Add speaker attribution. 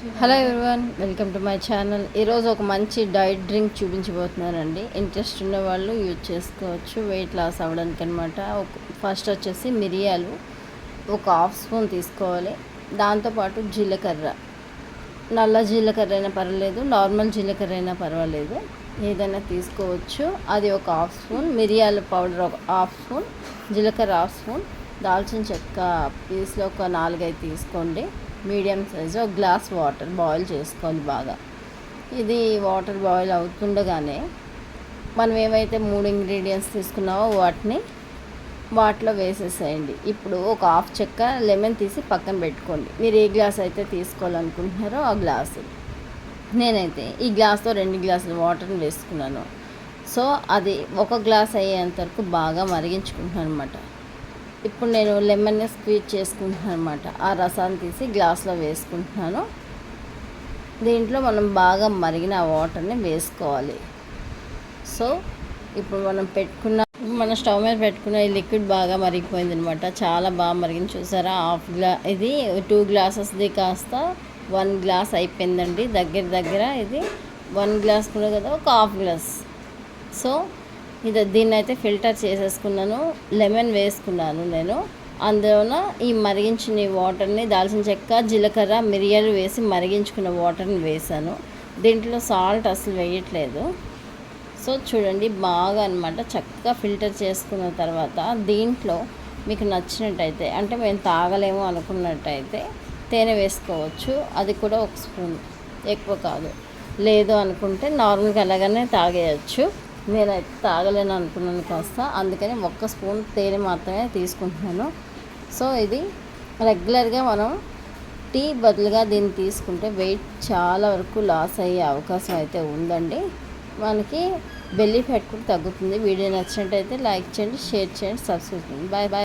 Speaker 1: Hello everyone, welcome to my channel. ఈరోజు ఒక మంచి డైట్ డ్రింక్ చూపించబోతున్నానండి. ఇంట్రెస్ట్ ఉన్న వాళ్ళు యూజ్ చేసుకోవచ్చు వెయిట్ లాస్ అవ్వడానికి అనమాట. ఫస్ట్ వచ్చేసి మిరియాలు ఒక హాఫ్ స్పూన్ తీసుకోవాలి. దాంతోపాటు జీలకర్ర, నల్ల జీలకర్ర అయినా పర్వాలేదు, నార్మల్ జీలకర్ర అయినా పర్వాలేదు, ఏదైనా తీసుకోవచ్చు. అది ఒక హాఫ్ స్పూన్, మిరియాల పౌడర్ ఒక హాఫ్ స్పూన్, జీలకర్ర హాఫ్ స్పూన్, దాల్చిన చెక్క పీస్లో ఒక 4-5 తీసుకోండి. మీడియం సైజు ఒక గ్లాస్ వాటర్ బాయిల్ చేసుకోవాలి బాగా. ఇది వాటర్ బాయిల్ అవుతుండగానే మనం ఏవైతే 3 ఇంగ్రీడియంట్స్ తీసుకున్నామో వాటిలో వేసేసేయండి. ఇప్పుడు ఒక హాఫ్ చెక్క లెమన్ తీసి పక్కన పెట్టుకోండి. మీరు ఏ గ్లాస్ అయితే తీసుకోవాలనుకుంటున్నారో ఆ గ్లాసు. నేనైతే ఈ గ్లాస్తో 2 గ్లాసులు వాటర్ని వేసుకున్నాను. సో అది ఒక గ్లాస్ అయ్యేంత వరకు బాగా మరిగించుకుంటున్నాను అనమాట. ఇప్పుడు నేను లెమన్ని స్క్వీజ్ చేసుకుంటున్నాను అనమాట. ఆ రసాన్ని తీసి గ్లాస్లో వేసుకుంటున్నాను. దీంట్లో మనం బాగా మరిగిన ఆ వాటర్ని వేసుకోవాలి. సో ఇప్పుడు మన స్టవ్ మీద పెట్టుకున్న ఈ లిక్విడ్ బాగా మరిగిపోయింది అనమాట. చాలా బాగా మరిగింది, చూసారా? ఇది 2 గ్లాసెస్ది కాస్త 1 గ్లాస్ అయిపోయిందండి. దగ్గర ఇది 1 గ్లాస్ కూడా కదా, ఒక హాఫ్ గ్లాస్. సో దీన్ని అయితే ఫిల్టర్ చేసేసుకున్నాను. లెమన్ వేసుకున్నాను నేను. అందులోన ఈ మరిగించిన వాటర్ని, దాల్చిన చెక్క, జీలకర్ర, మిరియాలు వేసి మరిగించుకున్న వాటర్ని వేసాను. దీంట్లో సాల్ట్ అసలు వేయట్లేదు. సో చూడండి, బాగా అనమాట చక్కగా ఫిల్టర్ చేసుకున్న తర్వాత దీంట్లో మీకు నచ్చినట్టయితే, అంటే మేము తాగలేము అనుకున్నట్టయితే తేనె వేసుకోవచ్చు. అది కూడా 1 స్పూన్, ఎక్కువ కాదు. లేదు అనుకుంటే నార్మల్గా అలాగనే తాగేయచ్చు. నేనైతే తాగలేను అనుకున్నాను కాస్త, అందుకని 1 స్పూన్ తేనె మాత్రమే తీసుకుంటున్నాను. సో ఇది రెగ్యులర్గా మనం టీ బదులుగా దీన్ని తీసుకుంటే వెయిట్ చాలా వరకు లాస్ అయ్యే అవకాశం అయితే ఉందండి. మనకి బెల్లీ ఫ్యాట్ కూడా తగ్గుతుంది. వీడియో నచ్చినట్టయితే లైక్ చేయండి, షేర్ చేయండి, సబ్స్క్రైబ్ చేయండి. Bye bye.